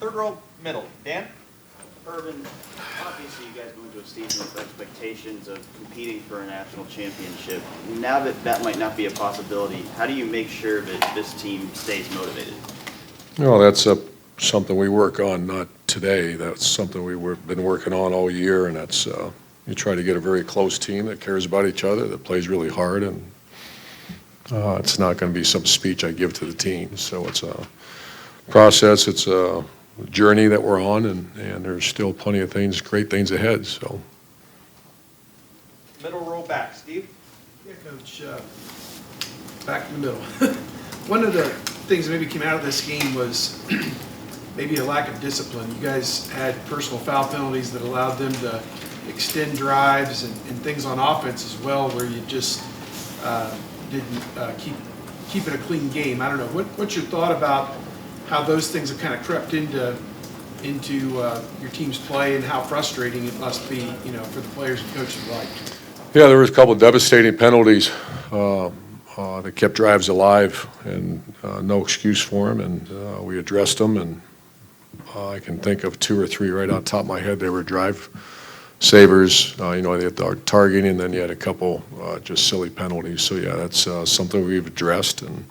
Third row, middle. Dan? Urban, obviously you guys go into a season with expectations of competing for a national championship. Now that that might not be a possibility, how do you make sure that this team stays motivated? No, that's something we work on, not today. That's something we've been working on all year, and that's you try to get a very close team that cares about each other, that plays really hard, and it's not going to be some speech I give to the team. So it's a process, it's a journey that we're on, and there's still plenty of things, great things ahead. So. Middle row back. Steve? Yeah, Coach, back in the middle. One of the things that maybe came out of this game was maybe a lack of discipline. You guys had personal foul penalties that allowed them to extend drives and things on offense as well, where you just didn't keep it a clean game. I don't know. What's your thought about how those things have kind of crept into your team's play, and how frustrating it must be, for the players and coaches alike? Yeah, there was a couple of devastating penalties that kept drives alive, and no excuse for them, and we addressed them, and I can think of 2 or 3 right on top of my head. They were drive savers, they had our targeting, and then you had a couple just silly penalties. So yeah, that's something we've addressed, and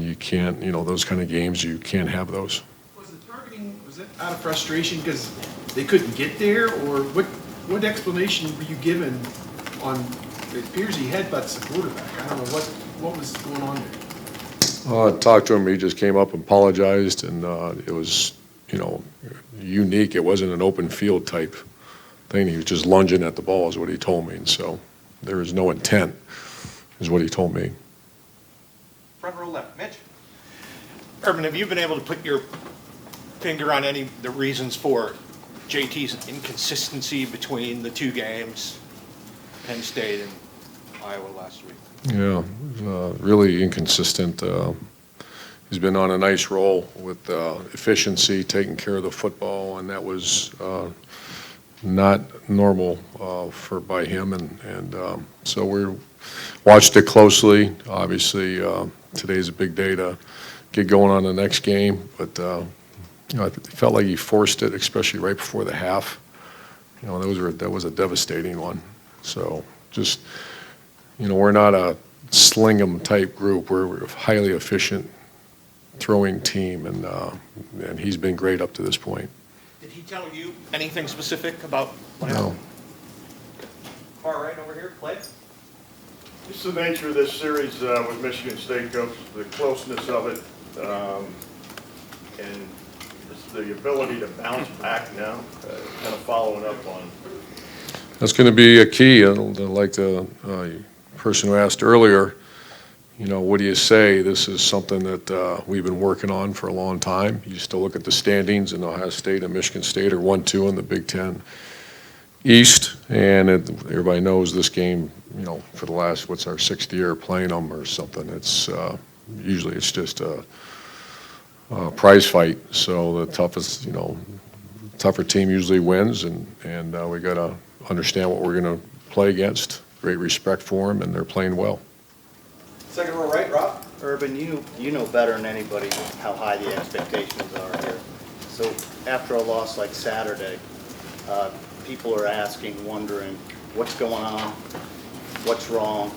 you can't, those kind of games, you can't have those. Was the targeting, was that out of frustration because they couldn't get there, or what explanation were you given on? It appears he headbutts the quarterback. I don't know what was going on there. I talked to him. He just came up and apologized, and it was, unique. It wasn't an open field type thing. He was just lunging at the ball, is what he told me. And so there was no intent, is what he told me. Front row left. Mitch? Urban, have you been able to put your finger on any of the reasons for JT's inconsistency between the 2 games, Penn State and Iowa last week? Yeah, really inconsistent. He's been on a nice roll with efficiency, taking care of the football, and that was not normal by him. And so we watched it closely. Obviously, today's a big day to get going on the next game, but I felt like he forced it, especially right before the half. That was a devastating one. So just, we're not a sling 'em type group. We're a highly efficient throwing team, and he's been great up to this point. Did he tell you anything specific about what No. happened? Far right over here. Clay? Just the nature of this series with Michigan State, Coach, the closeness of it, and just the ability to bounce back now, kind of following up on. That's going to be a key. Like the person who asked earlier, what do you say? This is something that we've been working on for a long time. You still look at the standings, and Ohio State and Michigan State are 1-2 in the Big Ten East, and everybody knows this game, for the last, what's our 6th year playing them or something. It's usually it's just a prize fight. So the tougher team usually wins, and we got to understand what we're going to play against. Great respect for them, and they're playing well. Second row right. Rob? Urban, you know better than anybody how high the expectations are here. So after a loss like Saturday, people are asking, wondering, what's going on, what's wrong,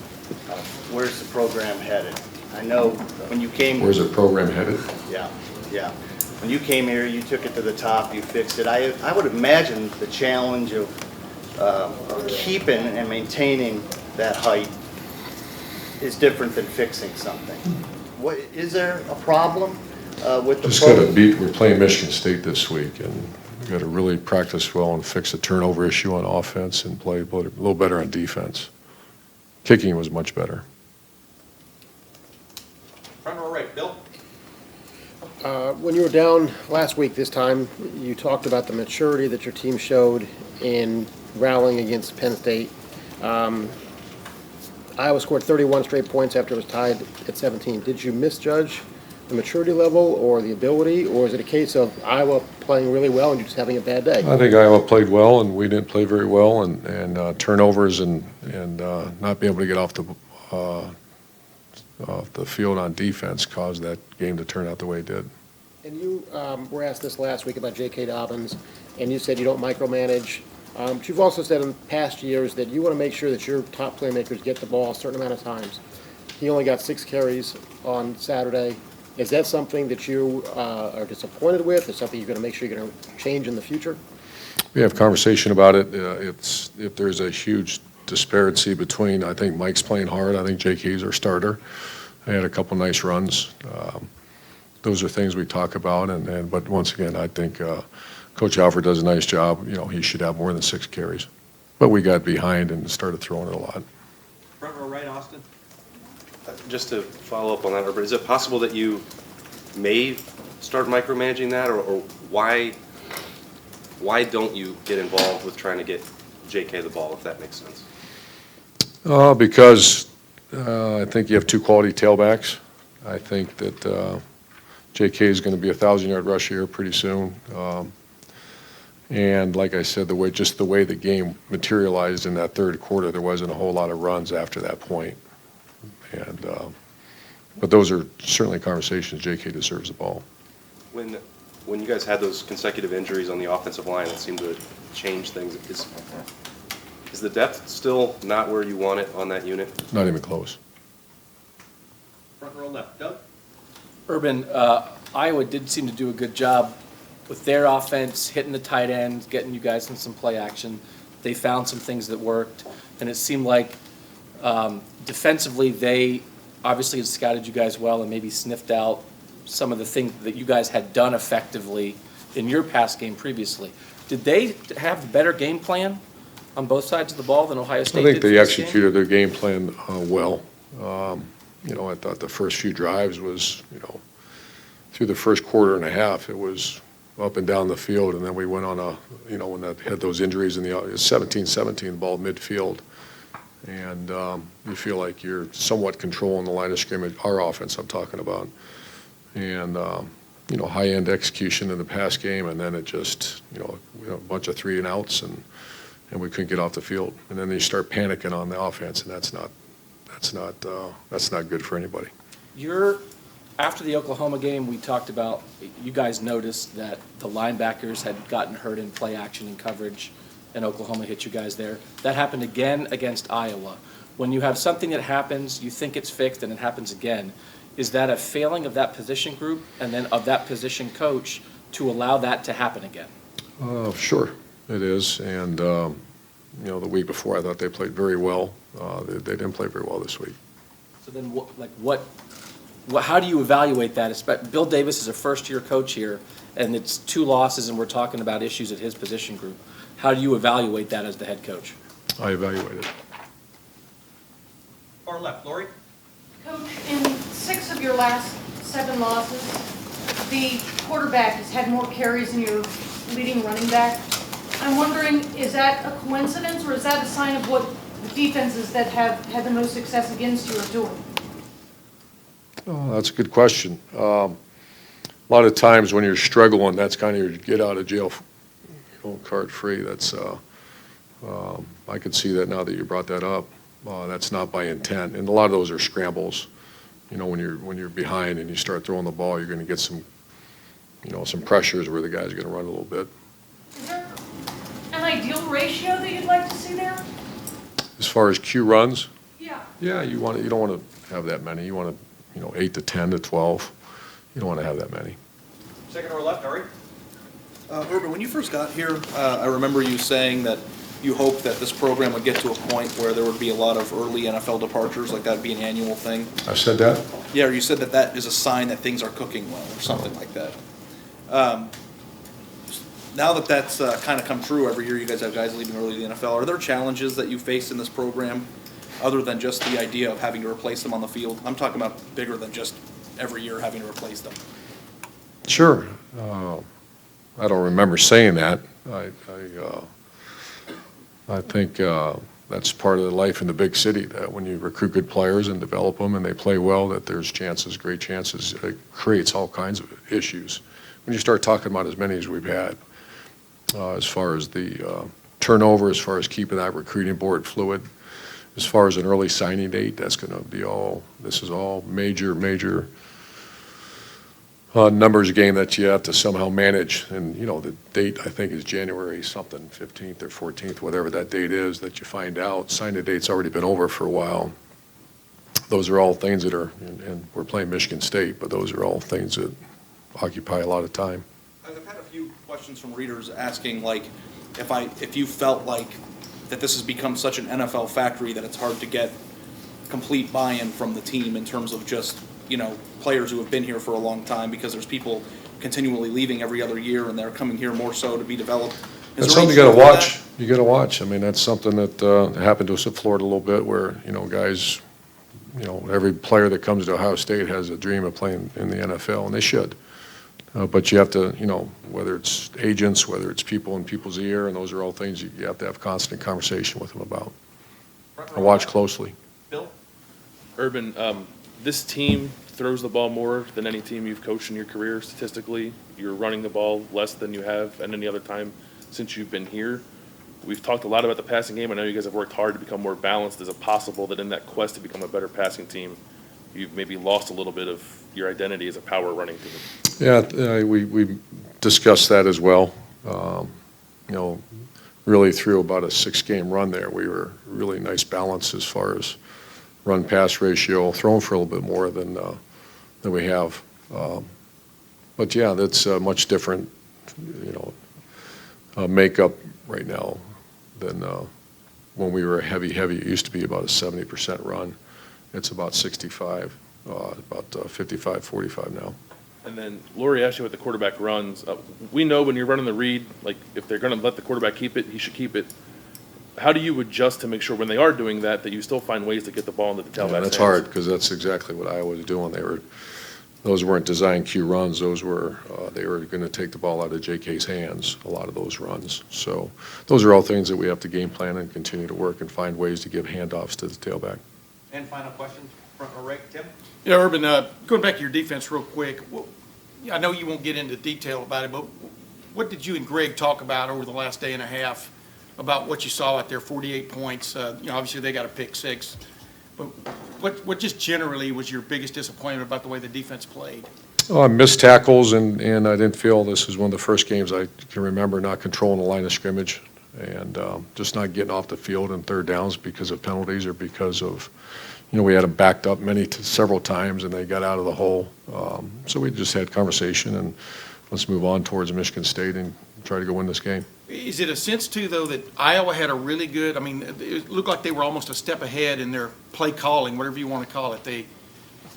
where's the program headed? I know when you came... Where's the program headed? Yeah. When you came here, you took it to the top, you fixed it. I would imagine the challenge of keeping and maintaining that height is different than fixing something. Is there a problem with the program? We're playing Michigan State this week, and we've got to really practice well and fix the turnover issue on offense and play a little better on defense. Kicking was much better. Front row right. Bill? When you were down last week this time, you talked about the maturity that your team showed in rallying against Penn State. Iowa scored 31 straight points after it was tied at 17. Did you misjudge the maturity level or the ability, or is it a case of Iowa playing really well and you just having a bad day? I think Iowa played well, and we didn't play very well, and turnovers and not being able to get off the field on defense caused that game to turn out the way it did. And you were asked this last week about J.K. Dobbins, and you said you don't micromanage. But you've also said in past years that you want to make sure that your top playmakers get the ball a certain amount of times. He only got 6 carries on Saturday. Is that something that you are disappointed with? Is something you're going to make sure you're going to change in the future? We have conversation about it. If there's a huge disparity between, I think Mike's playing hard. I think JK's our starter. I had a couple nice runs. Those are things we talk about. But once again, I think Coach Alford does a nice job. You know, he should have more than 6 carries. But we got behind and started throwing it a lot. Front row right, Austin. Just to follow up on that, Urban, is it possible that you may start micromanaging that, or why don't you get involved with trying to get JK the ball, if that makes sense? Because I think you have 2 quality tailbacks. I think that JK is going to be a 1,000-yard rusher here pretty soon. And like I said, the way the game materialized in that third quarter, there wasn't a whole lot of runs after that point. And but those are certainly conversations. JK deserves the ball. When you guys had those consecutive injuries on the offensive line that seemed to change things, is the depth still not where you want it on that unit? Not even close. Front row left, Doug. Urban, Iowa did seem to do a good job with their offense, hitting the tight ends, getting you guys in some play action. They found some things that worked, and it seemed like defensively they obviously had scouted you guys well and maybe sniffed out some of the things that you guys had done effectively in your pass game previously. Did they have a better game plan on both sides of the ball than Ohio State I did think for they this game? executed their game plan well. You know, I thought the first few drives was, you know, through the first quarter and a half, it was up and down the field, and then we went on a, you know, when that had those injuries in the 17-17 ball midfield, and you feel like you're somewhat controlling the line of scrimmage, our offense I'm talking about, and you know, high-end execution in the pass game, and then it just, you know, a bunch of 3-and-outs, and we couldn't get off the field, and then you start panicking on the offense, and that's not good for anybody. After the Oklahoma game, we talked about, you guys noticed that the linebackers had gotten hurt in play action and coverage, and Oklahoma hit you guys there. That happened again against Iowa. When you have something that happens, you think it's fixed, and it happens again, is that a failing of that position group and then of that position coach to allow that to happen again? Sure, it is, and you know, the week before I thought they played very well. They didn't play very well this week. So then, how do you evaluate that? Bill Davis is a first-year coach here, and it's 2 losses, and we're talking about issues at his position group. How do you evaluate that as the head coach? I evaluate it. Far left, Lori. Coach, in 6 of your last 7 losses, the quarterback has had more carries than your leading running back. I'm wondering, is that a coincidence, or is that a sign of what the defenses that have had the most success against you are doing? Oh, that's a good question. A lot of times when you're struggling, that's kind of your get out of jail card free. That's I can see that now that you brought that up. That's not by intent, and a lot of those are scrambles. You know, when you're behind and you start throwing the ball, you're going to get some, you know, some pressures where the guy's going to run a little bit. Is there an ideal ratio that you'd like to see there? As far as Q runs, Yeah. you don't want to have that many. You want to, you know, 8 to 10 to 12. You don't want to have that many. Second row left, Ari. Urban, when you first got here, I remember you saying that you hoped that this program would get to a point where there would be a lot of early NFL departures, like that would be an annual thing. I said that? Yeah, or you said that that is a sign that things are cooking well, or something like that. Now that that's kind of come true, every year you guys have guys leaving early to the NFL, are there challenges that you face in this program other than just the idea of having to replace them on the field? I'm talking about bigger than just every year having to replace them. Sure. I don't remember saying that. I think that's part of the life in the big city, that when you recruit good players and develop them and they play well, that there's chances, great chances. It creates all kinds of issues. When you start talking about as many as we've had, as far as the turnover, as far as keeping that recruiting board fluid, as far as an early signing date, that's going to be all, this is all major numbers game that you have to somehow manage. And, you know, the date, I think, is January something, 15th or 14th, whatever that date is that you find out. Sign the date's already been over for a while. Those are all things that are, and we're playing Michigan State, but those are all things that occupy a lot of time. I've had a few questions from readers asking, like, if you felt like that this has become such an NFL factory that it's hard to get complete buy-in from the team in terms of just, you know, players who have been here for a long time, because there's people continually leaving every other year and they're coming here more so to be developed. That's something you got to watch. You got to watch. I mean, that's something that happened to us at Florida a little bit, where, you know, guys, you know, every player that comes to Ohio State has a dream of playing in the NFL, and they should. But you have to, you know, whether it's agents, whether it's people in people's ear, and those are all things you have to have constant conversation with them about. I watch closely. Bill? Urban, this team throws the ball more than any team you've coached in your career statistically. You're running the ball less than you have at any other time since you've been here. We've talked a lot about the passing game. I know you guys have worked hard to become more balanced. Is it possible that in that quest to become a better passing team, you've maybe lost a little bit of your identity as a power running team? Yeah, we discussed that as well. You know, really through about a 6-game run there, we were really nice balance as far as run-pass ratio, throwing for a little bit more than we have. But yeah, that's a much different, you know, makeup right now than when we were heavy. It used to be about a 70% run. It's about 65, about 55-45 now. And then Lori asked you what the quarterback runs. We know when you're running the read, like if they're going to let the quarterback keep it, he should keep it. How do you adjust to make sure when they are doing that, that you still find ways to get the ball into the tailback's hands? That's hard, because that's exactly what Iowa was doing. Those weren't designed Q runs. Those were they were going to take the ball out of JK's hands, a lot of those runs. So those are all things that we have to game plan and continue to work and find ways to give handoffs to the tailback. And final question, front row right, Tim? Yeah, Urban, going back to your defense real quick, I know you won't get into detail about it, but what did you and Greg talk about over the last day and a half about what you saw out there, 48 points? You know, obviously they got a pick 6. But what just generally was your biggest disappointment about the way the defense played? Oh, I missed tackles, and I didn't feel this was one of the first games I can remember not controlling the line of scrimmage and just not getting off the field in third downs because of penalties or because of, you know, we had them backed up several times and they got out of the hole. So we just had conversation and let's move on towards Michigan State and try to go win this game. Is it a sense, too, though, that Iowa had a really good, I mean, it looked like they were almost a step ahead in their play calling, whatever you want to call it. They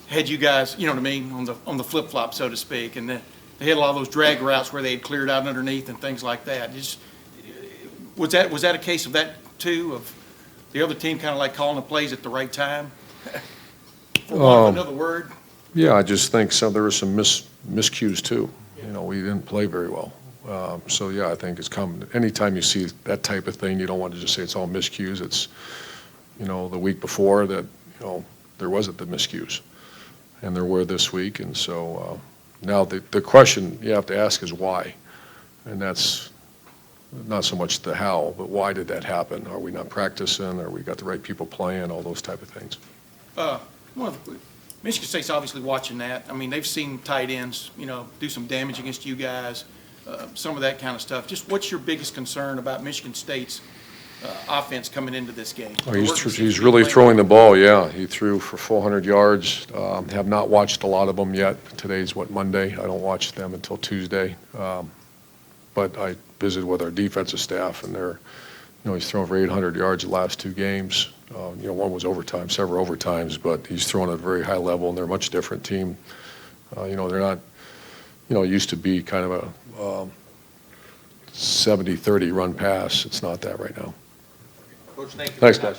had you guys, you know what I mean, on the flip-flop, so to speak, and then they had a lot of those drag routes where they had cleared out underneath and things like that. Was that a case of that, too, of the other team kind of like calling the plays at the right time? For want of another word? Yeah, I just think there were some miscues, too. You know, we didn't play very well. So, yeah, I think it's common. Anytime you see that type of thing, you don't want to just say it's all miscues. It's, you know, the week before that, you know, there wasn't the miscues. And there were this week. And so now the question you have to ask is why. And that's not so much the how, but why did that happen? Are we not practicing? Are we got the right people playing? All those type of things. Michigan State's obviously watching that. I mean, they've seen tight ends, you know, do some damage against you guys, some of that kind of stuff. Just what's your biggest concern about Michigan State's offense coming into this game? Oh, he's really throwing the ball, yeah. He threw for 400 yards. Have not watched a lot of them yet. Today's, Monday? I don't watch them until Tuesday. But I visited with our defensive staff, and he's thrown for 800 yards the last 2 games. You know, one was overtime, several overtimes, but he's thrown at a very high level, and they're a much different team. You know, they're not, you know, it used to be kind of a 70-30 run pass. It's not that right now. Coach, thank you. Thanks, guys.